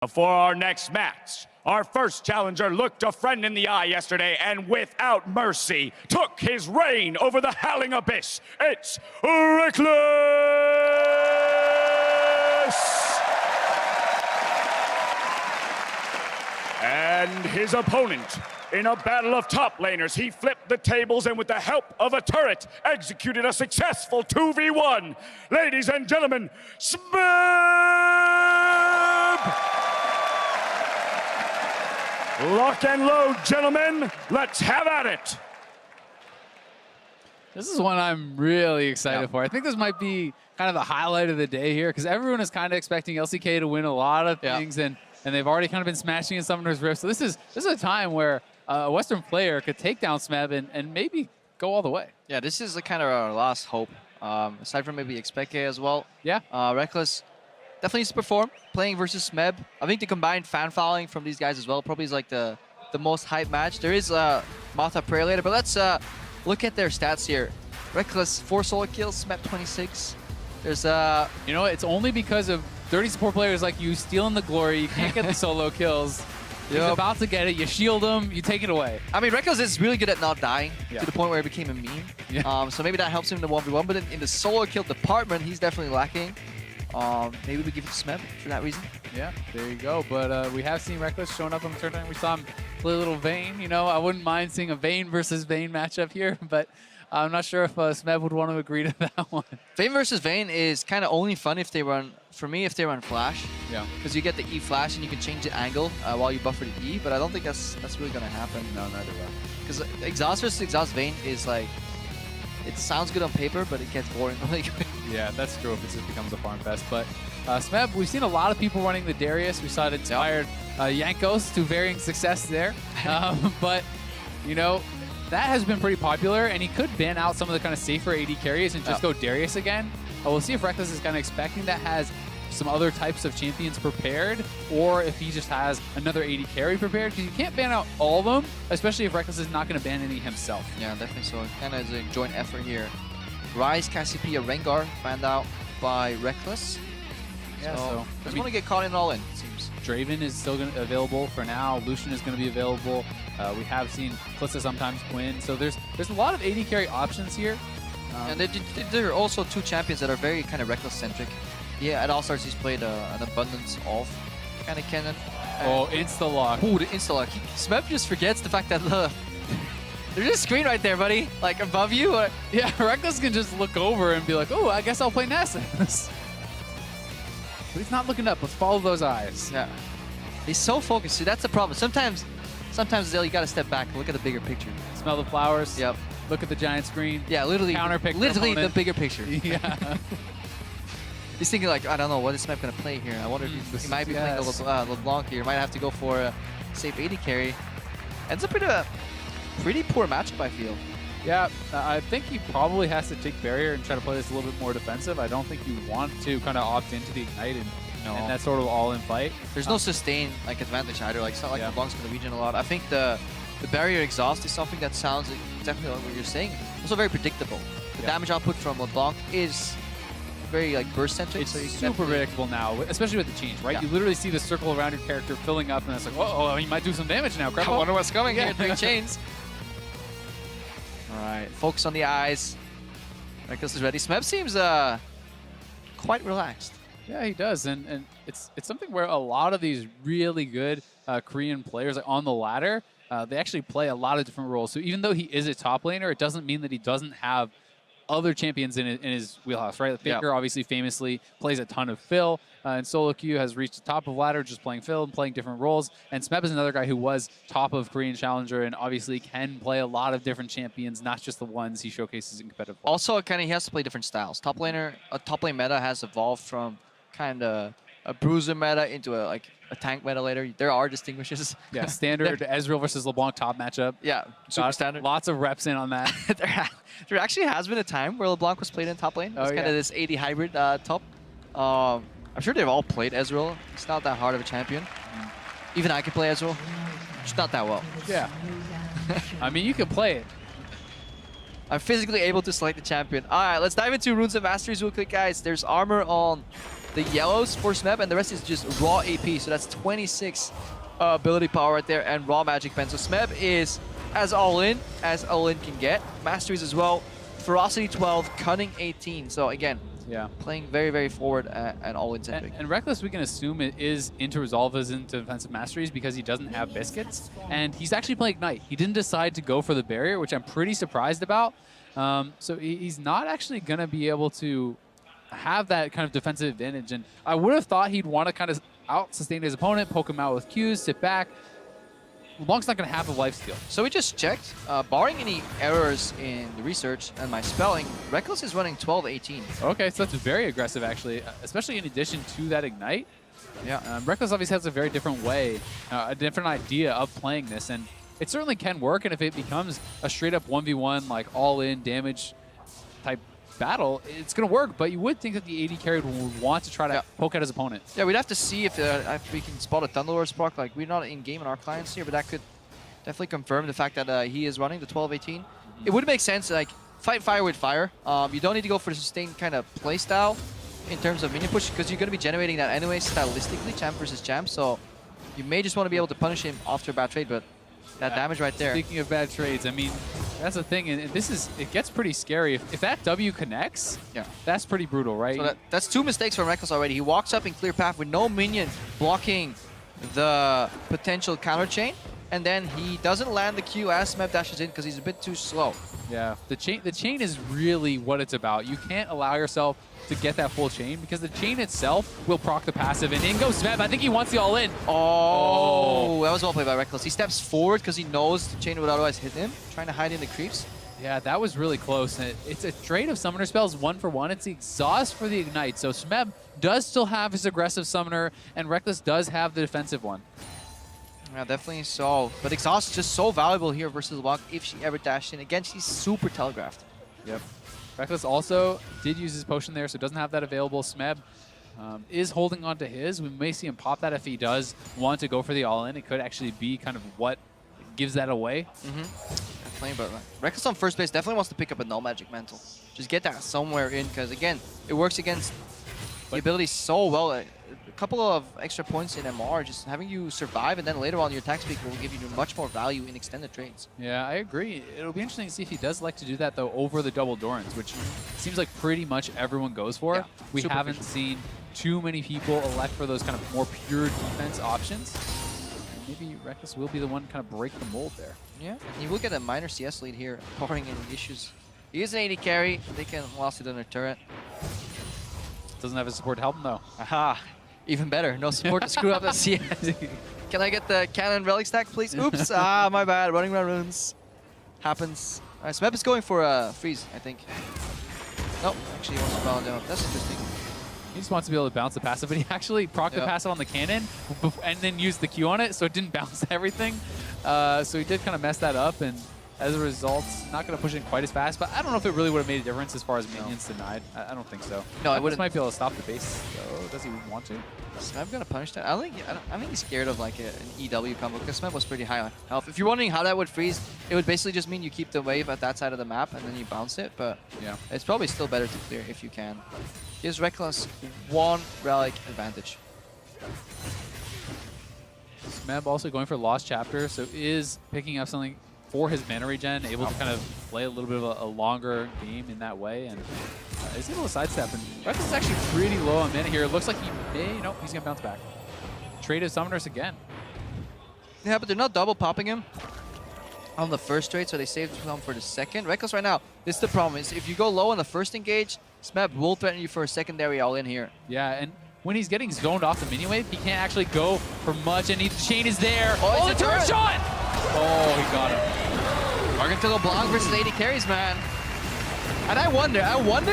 For our next match, our first challenger looked a friend in the eye yesterday and without mercy took his reign over the howling abyss. It's Rekkles! And his opponent, in a battle of top laners, he flipped the tables and with the help of a turret, executed a successful 2v1. Ladies and gentlemen, Smeb! Lock and load, gentlemen. Let's have at it. This is one I'm really excited for. I think this might be kind of the highlight of the day here because everyone is kind of expecting LCK to win a lot of things, and they've already kind of been smashing in Summoner's Rift. So this is a time where a Western player could take down Smeb and maybe go all the way. Yeah, this is the kind of our last hope. Aside from maybe Expect as well. Yeah. Rekkles definitely needs to perform playing versus Smeb. I think the combined fan following from these guys as well probably is like the most hype match. There is Martha Prayer later, but let's look at their stats here. Rekkles 4 solo kills, Smeb 26. There's you know, it's only because of dirty support players like you stealing the glory. You can't get the solo kills. He's about to get it. You shield him. You take it away. I mean, Rekkles is really good at not dying to the point where it became a meme. Yeah. So maybe that helps him in the 1v1. But in the solo kill department, he's definitely lacking. Maybe we give it to Smeb for that reason. Yeah, there you go. But we have seen Rekkles showing up on the tournament. We saw him play a little Vayne. You know, I wouldn't mind seeing a Vayne versus Vayne matchup here, but I'm not sure if Smeb would want to agree to that one. Vayne versus Vayne is kind of only fun if they run, for me, if they run Flash. Yeah. Because you get the E Flash and you can change the angle while you buffer the E, but I don't think that's really going to happen. No, neither will. Because Exhaust versus Exhaust Vayne is like, it sounds good on paper, but it gets boring really quick. Yeah, that's true if it just becomes a farm fest. But Smeb, we've seen a lot of people running the Darius. We saw it inspired Yankos to varying success there. But, you know, that has been pretty popular, and he could ban out some of the kind of safer AD carries and just go Darius again. We'll see if Rekkles is kind of expecting that has some other types of champions prepared, or if he just has another AD carry prepared, because you can't ban out all of them, especially if Rekkles is not going to ban any himself. Yeah, definitely so. Kind of is a joint effort here. Ryze, Cassiopeia, Rengar banned out by Rekkles. Yeah, so just want to get caught in all in, it seems. Draven is still available for now. Lucian is going to be available. We have seen Kalista sometimes Quinn. So there's a lot of AD carry options here. And there are also 2 champions that are very kind of Rekkles-centric. Yeah, at All-Stars he's played an abundance of kind of cannon. Oh, insta-lock. Ooh, the insta-lock. Smeb just forgets the fact that there's a screen right there, buddy. Like above you. Yeah, Rekkles can just look over and be like, oh, I guess I'll play Nessus. But he's not looking up. Let's follow those eyes. Yeah. He's so focused. See, that's the problem. Sometimes Zell, you got to step back and look at the bigger picture. Smell the flowers. Yep. Look at the giant screen. Yeah, literally. Counterpick. Literally the bigger picture. Yeah. He's thinking like, I don't know, what is Smeb going to play here? I wonder if he might be playing LeBlanc here. Might have to go for a safe AD carry. Ends up in a pretty poor matchup, I feel. Yeah, I think he probably has to take barrier and try to play this a little bit more defensive. I don't think you want to kind of opt into the Ignite and that sort of all-in fight. There's no sustained like advantage either. Like, it's not like LeBlanc's going to regen a lot. I think the barrier exhaust is something that sounds definitely like what you're saying. Also very predictable. The damage output from LeBlanc is very like burst-centric. It's super predictable now, especially with the change, right? You literally see the circle around your character filling up, and it's like, oh, he might do some damage now. I wonder what's coming here. 3 chains. All right, focus on the eyes. Rekkles is ready. Smeb seems quite relaxed. Yeah, he does, and it's something where a lot of these really good Korean players like on the ladder, they actually play a lot of different roles. So even though he is a top laner, it doesn't mean that he doesn't have other champions in his wheelhouse, right? Faker obviously famously plays a ton of Phil, and Solo Q has reached the top of ladder just playing Phil and playing different roles. And Smeb is another guy who was top of Korean Challenger and obviously can play a lot of different champions, not just the ones he showcases in competitive. Also, he has to play different styles. Top lane meta has evolved from kind of a bruiser meta into a tank meta later. There are distinguishes. Yeah, standard Ezreal versus LeBlanc top matchup. Yeah, super standard. Lots of reps in on that. There actually has been a time where LeBlanc was played in top lane. It's kind of this AD hybrid top. I'm sure they've all played Ezreal. It's not that hard of a champion. Even I can play Ezreal. Just not that well. Yeah. I mean, you can play it. I'm physically able to select the champion. All right, let's dive into Runes of Masteries real quick, guys. There's armor on the yellows for Smeb, and the rest is just raw AP. So that's 26 ability power right there and raw magic pen. So Smeb is as all-in can get. Masteries as well. Ferocity 12, Cunning 18. So again, yeah, playing very, very forward and all-in centric. And Rekkles, we can assume it is into resolve as into defensive masteries because he doesn't have biscuits, and he's actually playing Ignite. He didn't decide to go for the barrier, which I'm pretty surprised about. So he's not actually going to be able to have that kind of defensive advantage, and I would have thought he'd want to kind of out-sustain his opponent, poke him out with Qs, sit back. LeBlanc's not going to have a lifesteal. So we just checked. Barring any errors in the research and my spelling, Rekkles is running 12-18. Okay, so that's very aggressive, actually, especially in addition to that Ignite. Yeah. Rekkles obviously has a very different way, a different idea of playing this, and it certainly can work, and if it becomes a straight-up 1v1, like all-in damage type battle, it's going to work, but you would think that the AD carry would want to try to poke at his opponent. Yeah, we'd have to see if we can spot a Thunderlord spark. Like, we're not in-game in our clients here, but that could definitely confirm the fact that he is running the 12-18. It would make sense, like, fight fire with fire. You don't need to go for the sustained kind of play style in terms of minion push, because you're going to be generating that anyway stylistically, champ versus champ, so you may just want to be able to punish him after a bad trade, but that damage right there. Speaking of bad trades, I mean, that's the thing, and it gets pretty scary. If that W connects, that's pretty brutal, right? So that's 2 mistakes from Rekkles already. He walks up in clear path with no minion blocking the potential counter chain, and then he doesn't land the Q as Smeb dashes in because he's a bit too slow. Yeah, the chain is really what it's about. You can't allow yourself to get that full chain because the chain itself will proc the passive, and in goes Smeb. I think he wants the all-in. Oh, that was well played by Rekkles. He steps forward because he knows the chain would otherwise hit him, trying to hide in the creeps. Yeah, that was really close. And it's a trade of summoner spells 1-for-1. It's the exhaust for the ignite. So Smeb does still have his aggressive summoner, and Rekkles does have the defensive one. Yeah, definitely so. But exhaust is just so valuable here versus LeBlanc if she ever dashed in. Again, she's super telegraphed. Yep. Rekkles also did use his potion there, so doesn't have that available. Smeb is holding on to his. We may see him pop that if he does want to go for the all-in. It could actually be kind of what gives that away. Definitely, but Rekkles on first base definitely wants to pick up a null magic mantle. Just get that somewhere in, because again, it works against the ability so well. A couple of extra points in MR, just having you survive, and then later on your attack speed will give you much more value in extended trades. Yeah, I agree. It'll be interesting to see if he does like to do that, though, over the double Dorans, which seems like pretty much everyone goes for. Yeah, we haven't seen too many people elect for those kind of more pure defense options. And maybe Rekkles will be the one to kind of break the mold there. Yeah, you will get a minor CS lead here, barring any issues. He is an AD carry. They can lost it on their turret. Doesn't have his support to help him, though. Aha. Even better. No support to screw up that CS. Can I get the cannon relic stack, please? Oops. My bad. Running around runes. Happens. All right, Smeb is going for a freeze, I think. Nope. Actually, he wants to balance down. That's interesting. He just wants to be able to bounce the passive, but he actually proc the passive on the cannon and then used the Q on it, so it didn't bounce everything. So he did kind of mess that up, and as a result, not going to push it quite as fast, but I don't know if it really would have made a difference as far as minions denied. I don't think so. No, I wouldn't. Might be able to stop the base, though. Does he want to? Smeb going to punish that? I think he's scared of like an EW combo, because Smeb was pretty high on health. If you're wondering how that would freeze, it would basically just mean you keep the wave at that side of the map and then you bounce it, but yeah, it's probably still better to clear if you can. Gives Rekkles 1 relic advantage. Smeb also going for Lost Chapter, so is picking up something for his mana regen, able to kind of play a little bit of a longer game in that way, and is able to sidestep. And Rekkles is actually pretty low on mana here. It looks like he may, nope, he's gonna bounce back. Trade his summoners again. Yeah, but they're not double popping him on the first trade, so they saved some for the second. Rekkles right now, this is the problem, is if you go low on the first engage, Smeb will threaten you for a secondary all-in here. Yeah, and when he's getting zoned off the mini wave, he can't actually go for much, and the chain is there. Oh, the turret shot! Oh, he got him. Argentino Blanc versus 80 carries, man. And I wonder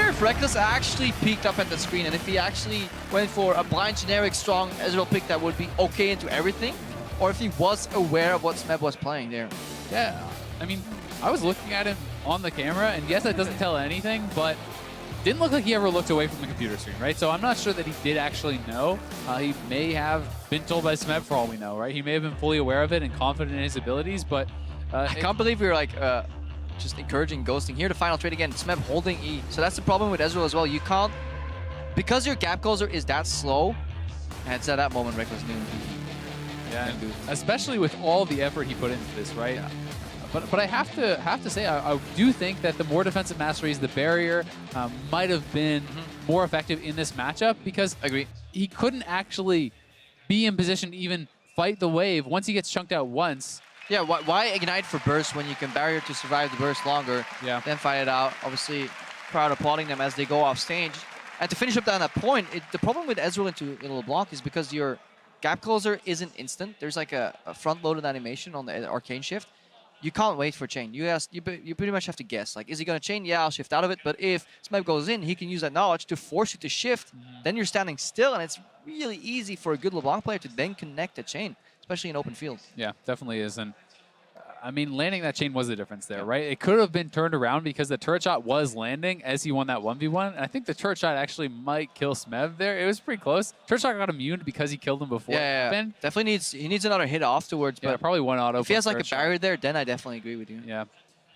if Rekkles actually peeked up at the screen, and if he actually went for a blind generic strong Ezreal pick that would be okay into everything, or if he was aware of what Smeb was playing there. Yeah, I mean, I was looking at him on the camera, and yes, that doesn't tell anything, but didn't look like he ever looked away from the computer screen, right? So I'm not sure that he did actually know. He may have been told by Smeb for all we know, right? He may have been fully aware of it and confident in his abilities, but I can't believe we were like just encouraging ghosting. Here, the final trade again, Smeb holding E. So that's the problem with Ezreal as well. You can't because your gap closer is that slow, and it's at that moment Rekkles knew. Yeah, and especially with all the effort he put into this, right? Yeah. But I have to say I do think that the more defensive masteries, the barrier might have been more effective in this matchup because Agree. he couldn't actually be in position to even fight the wave once he gets chunked out once. Yeah, why ignite for burst when you can barrier to survive the burst longer, then fight it out? Obviously, crowd applauding them as they go off stage. And to finish up down that point, the problem with Ezreal into LeBlanc is because your gap closer isn't instant. There's like a front-loaded animation on the arcane shift. You can't wait for chain. You pretty much have to guess. Like, is he going to chain? Yeah, I'll shift out of it. But if Smeb goes in, he can use that knowledge to force you to shift. Then you're standing still, and it's really easy for a good LeBlanc player to then connect a chain, especially in open field. Yeah, definitely is. And I mean, landing that chain was the difference there, right? It could have been turned around because the turret shot was landing as he won that 1v1. And I think the turret shot actually might kill Smeb there. It was pretty close. Turret shot got immune because he killed him before it happened. Definitely needs another hit afterwards. Yeah, but probably one auto. If he has like a barrier there, then I definitely agree with you. Yeah.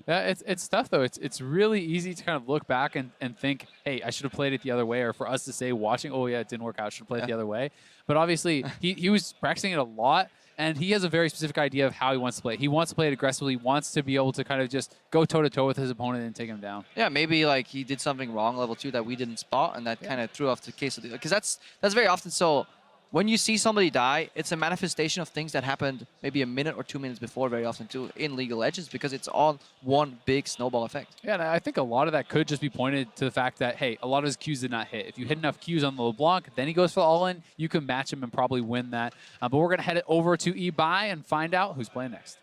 Yeah, it's tough though. It's really easy to kind of look back and think, hey, I should have played it the other way, or for us to say watching, oh yeah, it didn't work out, I should have played it the other way. But obviously he was practicing it a lot. And he has a very specific idea of how he wants to play. He wants to play it aggressively. He wants to be able to kind of just go toe-to-toe with his opponent and take him down. Yeah, maybe like he did something wrong level 2 that we didn't spot, and that kind of threw off the case of the... Because that's very often so. When you see somebody die, it's a manifestation of things that happened maybe a minute or 2 minutes before very often too in League of Legends because it's all one big snowball effect. Yeah, and I think a lot of that could just be pointed to the fact that, hey, a lot of his Qs did not hit. If you hit enough Qs on the LeBlanc, then he goes for the all-in, you can match him and probably win that. But we're going to head it over to eBuy and find out who's playing next.